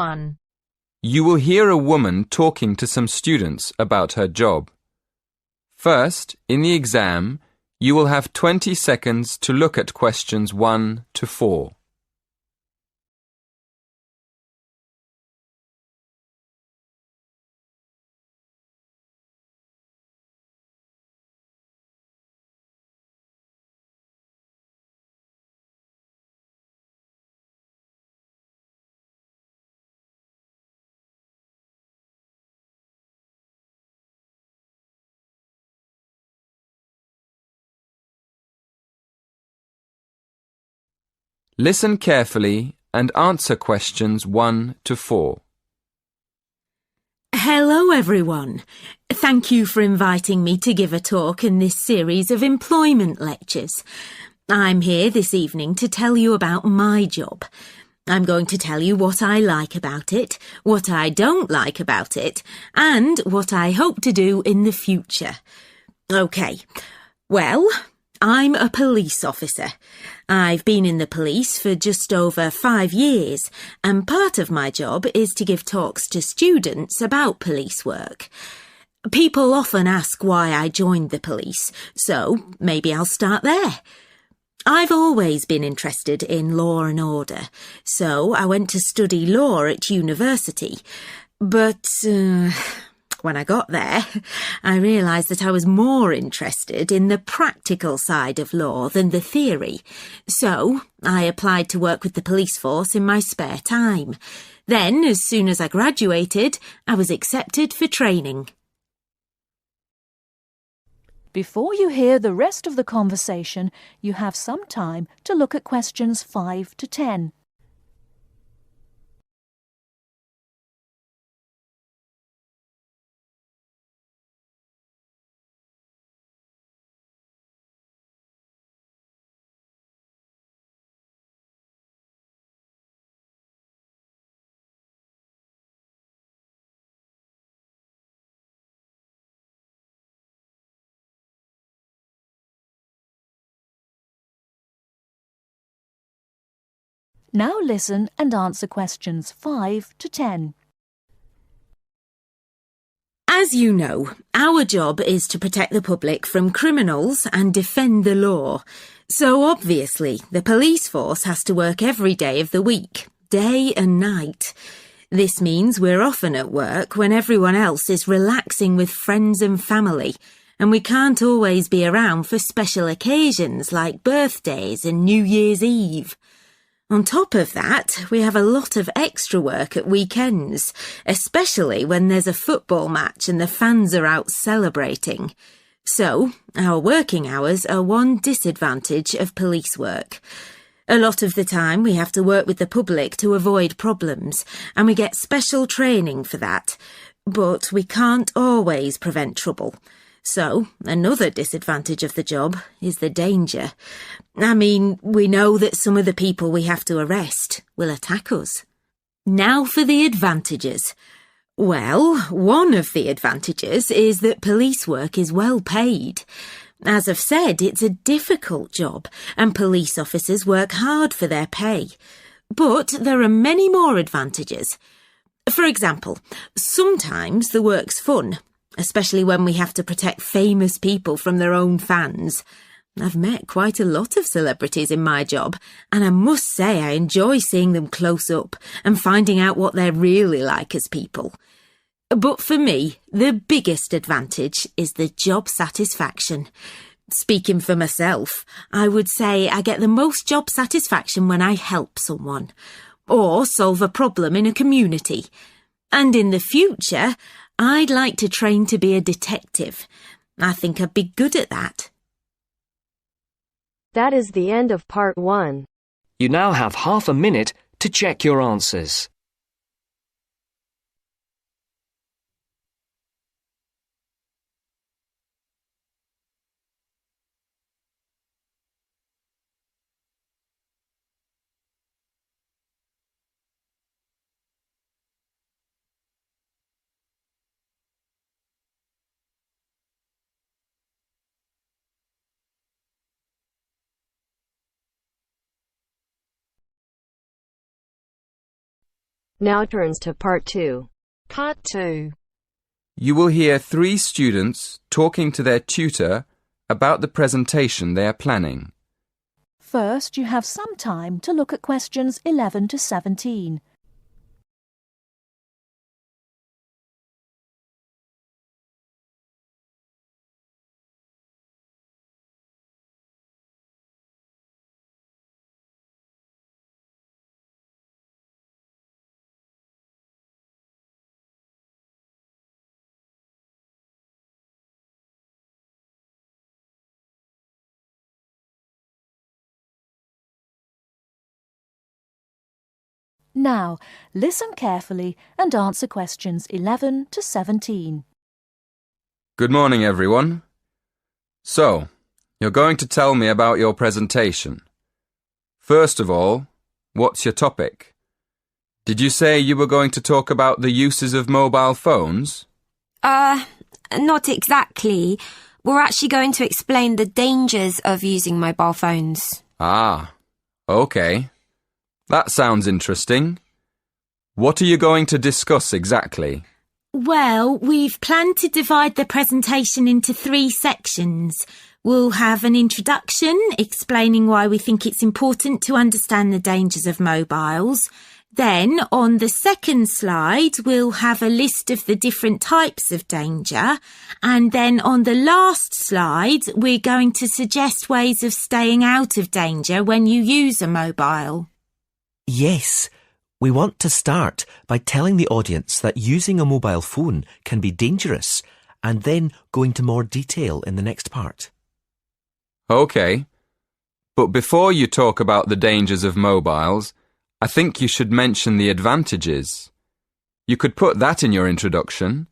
1. You will hear a woman talking to some students about her job. First, in the exam, you will have 20 seconds to look at questions 1 to 4. Listen carefully and answer questions 1 to 4. Hello everyone. Thank you for inviting me to give a talk in this series of employment lectures. I'm here this evening to tell you about my job. I'm going to tell you what I like about it, what I don't like about it, and what I hope to do in the future. OK, well, I'm a police officer. I've been in the police for just over 5 years, and part of my job is to give talks to students about police work. People often ask why I joined the police, so maybe I'll start there. I've always been interested in law and order, so I went to study law at university. But when I got there, I realised that I was more interested in the practical side of law than the theory. So I applied to work with the police force in my spare time. Then, as soon as I graduated, I was accepted for training. Before you hear the rest of the conversation, you have some time to look at questions 5 to 10. Now listen and answer questions 5 to 10. As you know, our job is to protect the public from criminals and defend the law. So obviously, the police force has to work every day of the week, day and night. This means we're often at work when everyone else is relaxing with friends and family, and we can't always be around for special occasions like birthdays and New Year's Eve. On top of that, we have a lot of extra work at weekends, especially when there's a football match and the fans are out celebrating. So, our working hours are one disadvantage of police work. A lot of the time we have to work with the public to avoid problems, and we get special training for that. But we can't always prevent trouble. So, another disadvantage of the job is the danger. I mean, we know that some of the people we have to arrest will attack us. Now for the advantages. Well, one of the advantages is that police work is well paid. As I've said, it's a difficult job, and police officers work hard for their pay. But there are many more advantages. For example, sometimes the work's fun, especially when we have to protect famous people from their own fans. I've met quite a lot of celebrities in my job, and I must say I enjoy seeing them close up and finding out what they're really like as people. But for me, the biggest advantage is the job satisfaction. Speaking for myself, I would say I get the most job satisfaction when I help someone, or solve a problem in a community. And in the future, I'd like to train to be a detective. I think I'd be good at that. That is the end of part 1. You now have half a minute to check your answers. Now turns to part 2. Part 2. You will hear 3 students talking to their tutor about the presentation they are planning. First, you have some time to look at questions 11 to 17. Now, listen carefully and answer questions 11 to 17. Good morning, everyone. So, you're going to tell me about your presentation. First of all, what's your topic? Did you say you were going to talk about the uses of mobile phones? Not exactly. We're actually going to explain the dangers of using mobile phones. Ah, okay. That sounds interesting. What are you going to discuss exactly? Well, we've planned to divide the presentation into 3 sections. We'll have an introduction explaining why we think it's important to understand the dangers of mobiles. Then, on the second slide, we'll have a list of the different types of danger. And then on the last slide, we're going to suggest ways of staying out of danger when you use a mobile. Yes, we want to start by telling the audience that using a mobile phone can be dangerous and then go into more detail in the next part. Okay. But before you talk about the dangers of mobiles, I think you should mention the advantages. You could put that in your introduction.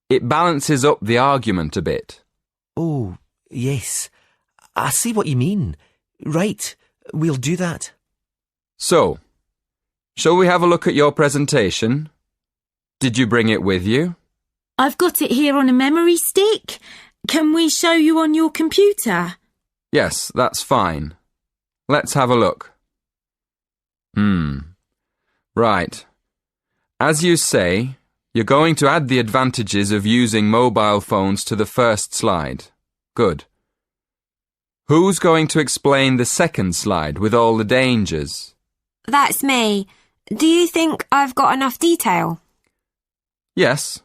It balances up the argument a bit. Oh, yes. I see what you mean. Right, we'll do that. So, shall we have a look at your presentation? Did you bring it with you? I've got it here on a memory stick. Can we show you on your computer? Yes, that's fine. Let's have a look. Right. As you say, you're going to add the advantages of using mobile phones to the first slide. Good. Who's going to explain the second slide with all the dangers? That's me. Do you think I've got enough detail? Yes.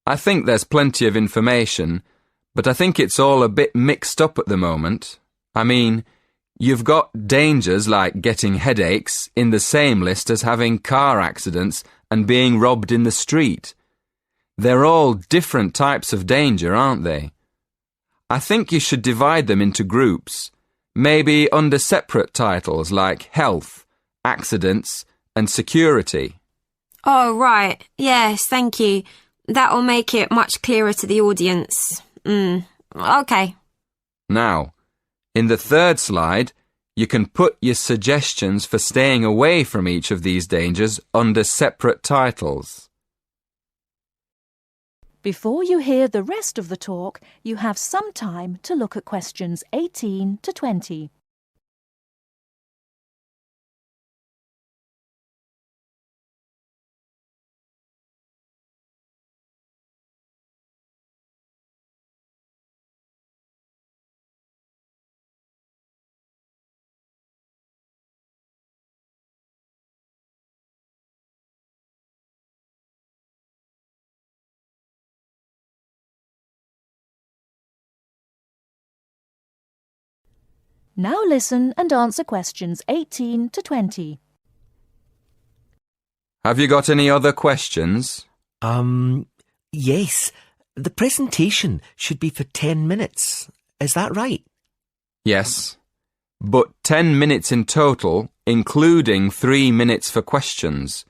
I think there's plenty of information, but I think it's all a bit mixed up at the moment. I mean, you've got dangers like getting headaches in the same list as having car accidents and being robbed in the street. They're all different types of danger, aren't they? I think you should divide them into groups, maybe under separate titles like health, accidents, and security. Oh, right. Yes, thank you. That'll make it much clearer to the audience. Okay. Now, in the third slide, you can put your suggestions for staying away from each of these dangers under separate titles. Before you hear the rest of the talk, you have some time to look at questions 18 to 20. Now listen and answer questions 18 to 20. Have you got any other questions? Yes. The presentation should be for 10 minutes. Is that right? Yes, but 10 minutes in total, including 3 minutes for questions.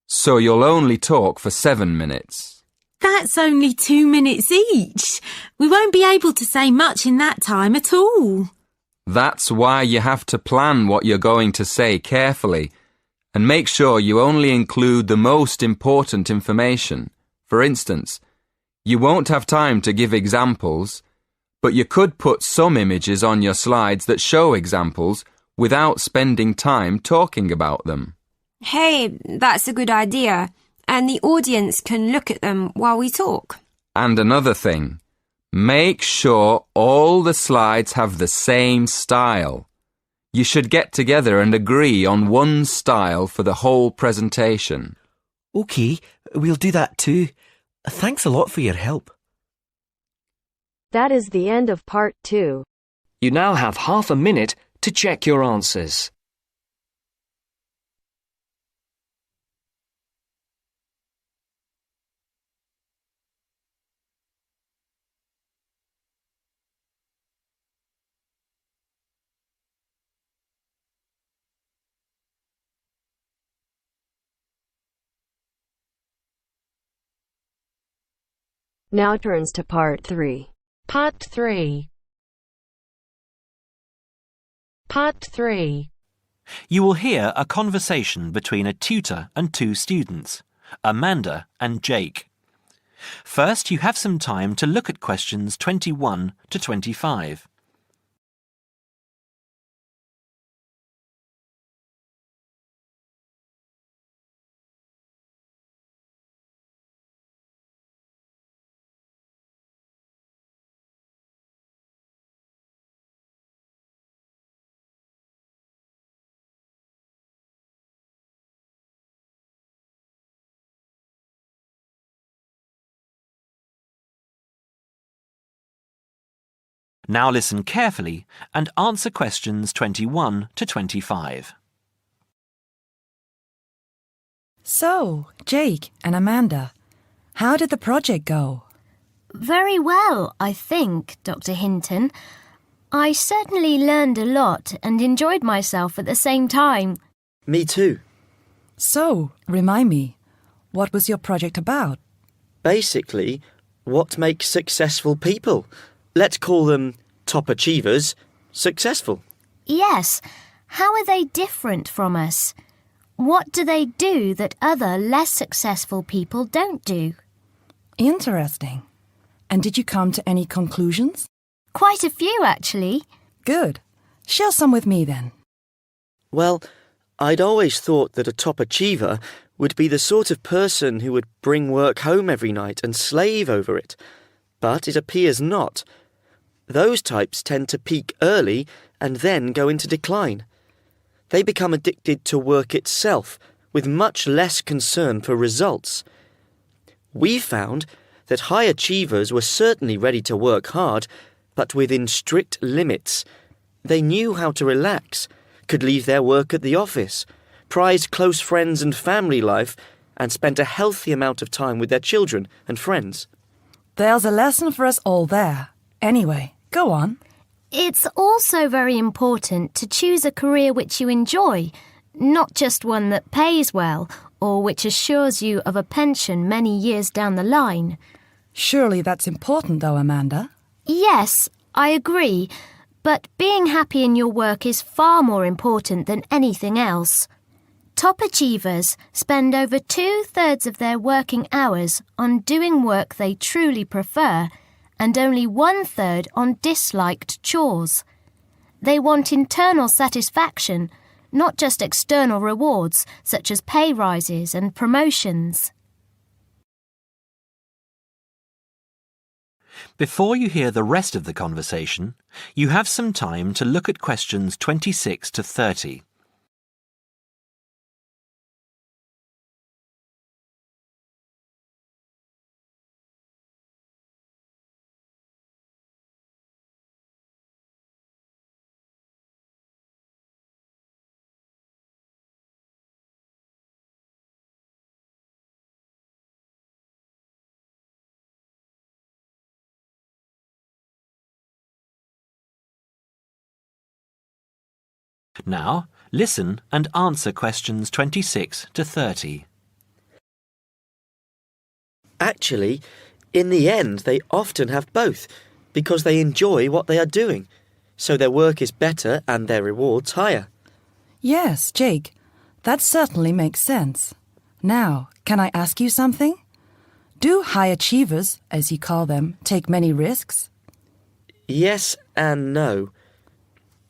So you'll only talk for 7 minutes. That's only 2 minutes each. We won't be able to say much in that time at all. That's why you have to plan what you're going to say carefully and make sure you only include the most important information. For instance, you won't have time to give examples, but you could put some images on your slides that show examples without spending time talking about them. Hey, that's a good idea. And the audience can look at them while we talk. And another thing, make sure all the slides have the same style. You should get together and agree on one style for the whole presentation. OK, we'll do that too. Thanks a lot for your help. That is the end of part 2. You now have half a minute to check your answers. Now turns to part 3. Part 3. Part 3. You will hear a conversation between a tutor and two students, Amanda and Jake. First, you have some time to look at questions 21 to 25. Now listen carefully and answer questions 21 to 25. So, Jake and Amanda, how did the project go? Very well, I think, Dr. Hinton. I certainly learned a lot and enjoyed myself at the same time. Me too. So, remind me, what was your project about? Basically, what makes successful people? Let's call them top achievers successful. Yes. How are they different from us? What do they do that other less successful people don't do? Interesting. And did you come to any conclusions? Quite a few, actually. Good. Share some with me then. Well, I'd always thought that a top achiever would be the sort of person who would bring work home every night and slave over it. But it appears not. Those types tend to peak early and then go into decline. They become addicted to work itself, with much less concern for results. We found that high achievers were certainly ready to work hard, but within strict limits. They knew how to relax, could leave their work at the office, prized close friends and family life, and spent a healthy amount of time with their children and friends. There's a lesson for us all there. Anyway, go on. It's also very important to choose a career which you enjoy, not just one that pays well or which assures you of a pension many years down the line. Surely that's important though, Amanda. Yes, I agree, but being happy in your work is far more important than anything else. Top achievers spend over 2/3 of their working hours on doing work they truly prefer and only 1/3 on disliked chores. They want internal satisfaction, not just external rewards such as pay rises and promotions. Before you hear the rest of the conversation, you have some time to look at questions 26 to 30. Now, listen and answer questions 26 to 30. Actually, in the end, they often have both, because they enjoy what they are doing, so their work is better and their rewards higher. Yes, Jake, that certainly makes sense. Now, can I ask you something? Do high achievers, as you call them, take many risks? Yes and no.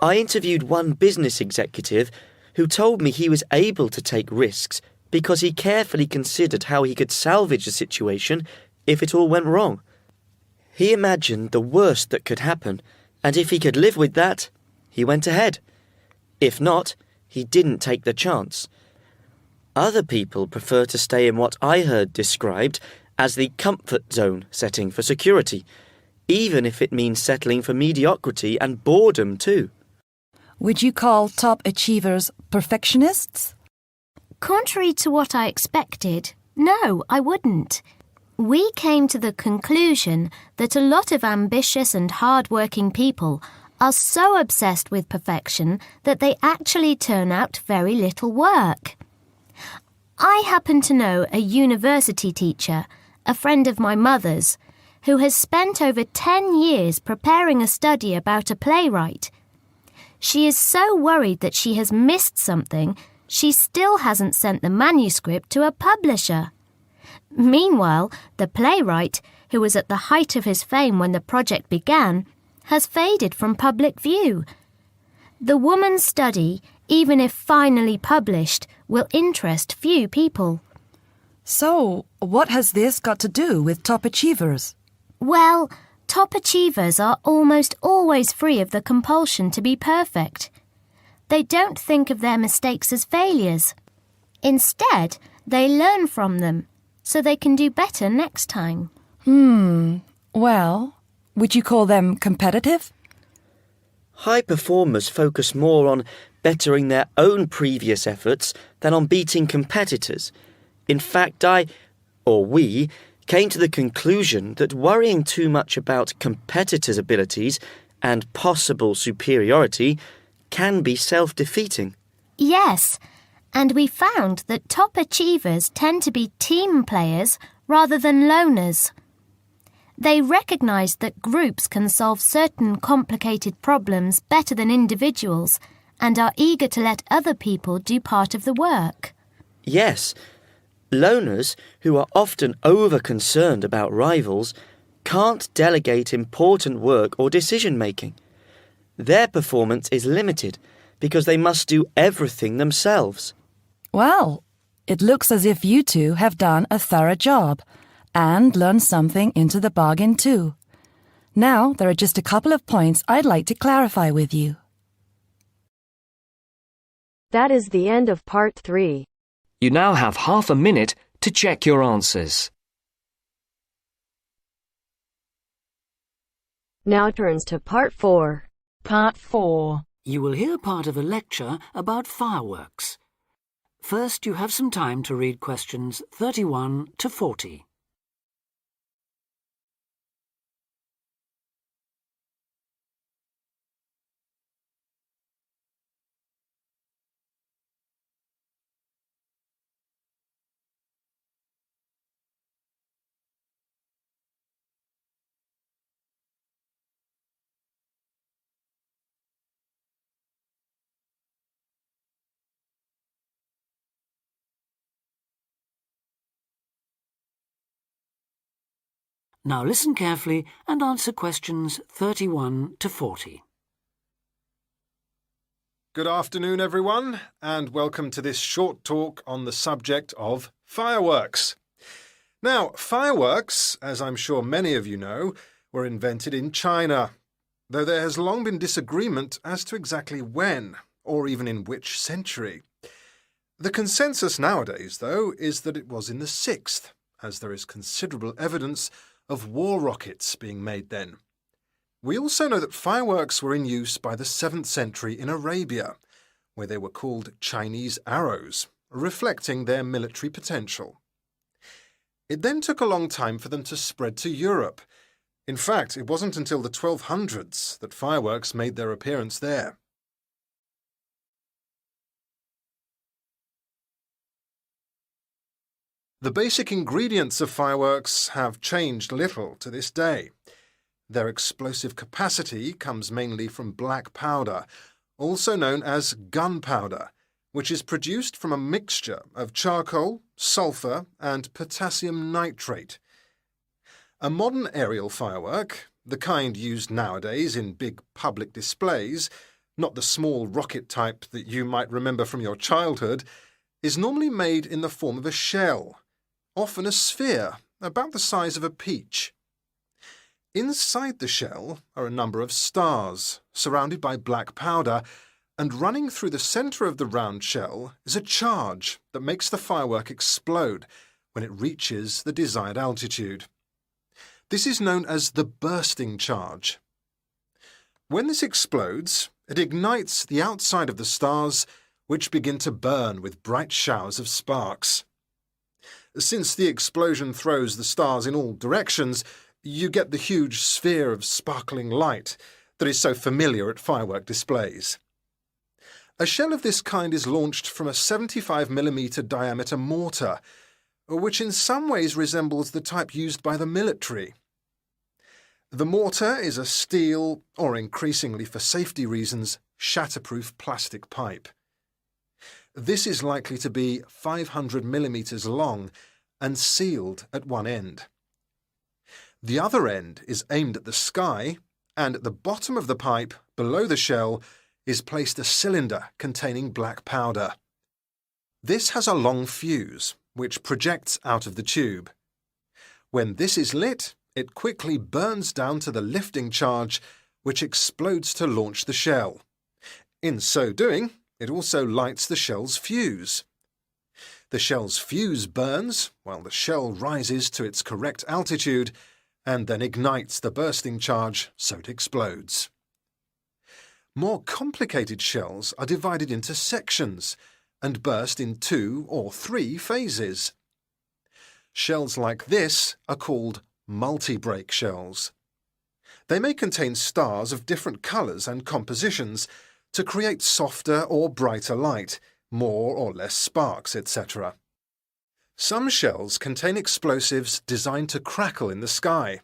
I interviewed one business executive who told me he was able to take risks because he carefully considered how he could salvage the situation if it all went wrong. He imagined the worst that could happen, and if he could live with that, he went ahead. If not, he didn't take the chance. Other people prefer to stay in what I heard described as the comfort zone setting for security, even if it means settling for mediocrity and boredom too. Would you call top achievers perfectionists? Contrary to what I expected, no, I wouldn't. We came to the conclusion that a lot of ambitious and hard-working people are so obsessed with perfection that they actually turn out very little work. I happen to know a university teacher, a friend of my mother's, who has spent over 10 years preparing a study about a playwright. She is so worried that she has missed something, she still hasn't sent the manuscript to a publisher. Meanwhile, the playwright, who was at the height of his fame when the project began, has faded from public view. The woman's study, even if finally published, will interest few people. So, what has this got to do with top achievers? Well, top achievers are almost always free of the compulsion to be perfect. They don't think of their mistakes as failures. Instead, they learn from them, so they can do better next time. Well, would you call them competitive? High performers focus more on bettering their own previous efforts than on beating competitors. In fact, we, came to the conclusion that worrying too much about competitors' abilities and possible superiority can be self-defeating. Yes, and we found that top achievers tend to be team players rather than loners. They recognise that groups can solve certain complicated problems better than individuals and are eager to let other people do part of the work. Yes, loners, who are often over-concerned about rivals, can't delegate important work or decision-making. Their performance is limited because they must do everything themselves. Well, it looks as if you two have done a thorough job and learned something into the bargain too. Now, there are just a couple of points I'd like to clarify with you. That is the end of part 3. You now have half a minute to check your answers. Now turns to part 4. Part 4. You will hear part of a lecture about fireworks. First, you have some time to read questions 31 to 40. Now listen carefully and answer questions 31 to 40. Good afternoon, everyone, and welcome to this short talk on the subject of fireworks. Now, fireworks, as I'm sure many of you know, were invented in China, though there has long been disagreement as to exactly when, or even in which century. The consensus nowadays, though, is that it was in the 6th, as there is considerable evidence of war rockets being made then. We also know that fireworks were in use by the 7th century in Arabia, where they were called Chinese arrows, reflecting their military potential. It then took a long time for them to spread to Europe. In fact, it wasn't until the 1200s that fireworks made their appearance there. The basic ingredients of fireworks have changed little to this day. Their explosive capacity comes mainly from black powder, also known as gunpowder, which is produced from a mixture of charcoal, sulfur, and potassium nitrate. A modern aerial firework, the kind used nowadays in big public displays, not the small rocket type that you might remember from your childhood, is normally made in the form of a shell, often a sphere about the size of a peach. Inside the shell are a number of stars surrounded by black powder, and running through the centre of the round shell is a charge that makes the firework explode when it reaches the desired altitude. This is known as the bursting charge. When this explodes, it ignites the outside of the stars, which begin to burn with bright showers of sparks. Since the explosion throws the stars in all directions, you get the huge sphere of sparkling light that is so familiar at firework displays. A shell of this kind is launched from a 75mm diameter mortar, which in some ways resembles the type used by the military. The mortar is a steel, or increasingly for safety reasons, shatterproof plastic pipe. This is likely to be 500mm long and sealed at one end. The other end is aimed at the sky, and at the bottom of the pipe, below the shell, is placed a cylinder containing black powder. This has a long fuse, which projects out of the tube. When this is lit, it quickly burns down to the lifting charge, which explodes to launch the shell. In so doing, it also lights the shell's fuse. The shell's fuse burns while the shell rises to its correct altitude and then ignites the bursting charge so it explodes. More complicated shells are divided into sections and burst in 2 or 3 phases. Shells like this are called multi-break shells. They may contain stars of different colours and compositions to create softer or brighter light, more or less sparks, etc. Some shells contain explosives designed to crackle in the sky,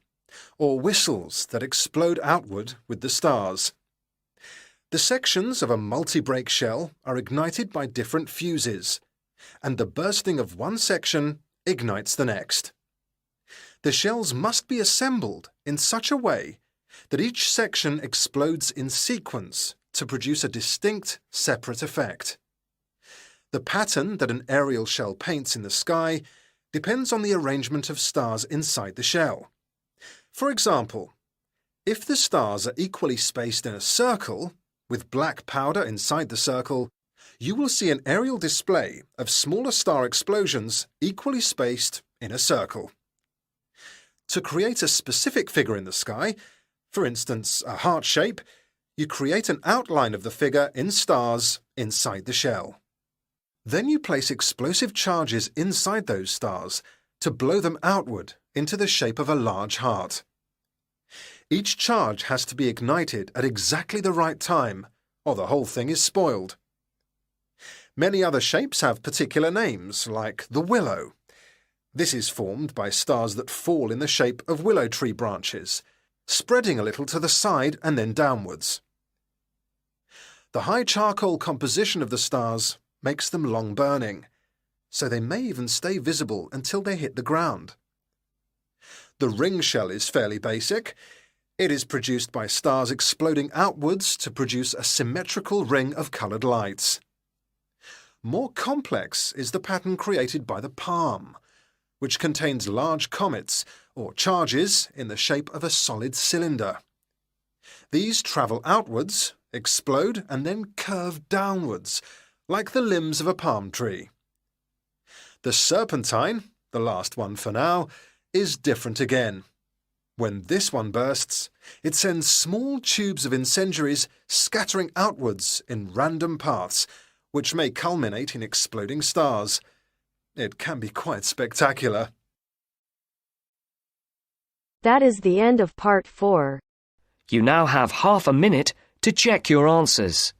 or whistles that explode outward with the stars. The sections of a multi-break shell are ignited by different fuses, and the bursting of one section ignites the next. The shells must be assembled in such a way that each section explodes in sequence to produce a distinct, separate effect. The pattern that an aerial shell paints in the sky depends on the arrangement of stars inside the shell. For example, if the stars are equally spaced in a circle, with black powder inside the circle, you will see an aerial display of smaller star explosions equally spaced in a circle. To create a specific figure in the sky, for instance a heart shape, you create an outline of the figure in stars inside the shell. Then you place explosive charges inside those stars to blow them outward into the shape of a large heart. Each charge has to be ignited at exactly the right time, or the whole thing is spoiled. Many other shapes have particular names, like the willow. This is formed by stars that fall in the shape of willow tree branches, spreading a little to the side and then downwards. The high charcoal composition of the stars makes them long-burning, so they may even stay visible until they hit the ground. The ring shell is fairly basic. It is produced by stars exploding outwards to produce a symmetrical ring of coloured lights. More complex is the pattern created by the palm, which contains large comets or charges in the shape of a solid cylinder. These travel outwards, explode and then curve downwards, like the limbs of a palm tree. The serpentine, the last one for now, is different again. When this one bursts, it sends small tubes of incendiaries scattering outwards in random paths, which may culminate in exploding stars. It can be quite spectacular. That is the end of part 4. You now have half a minute to check your answers.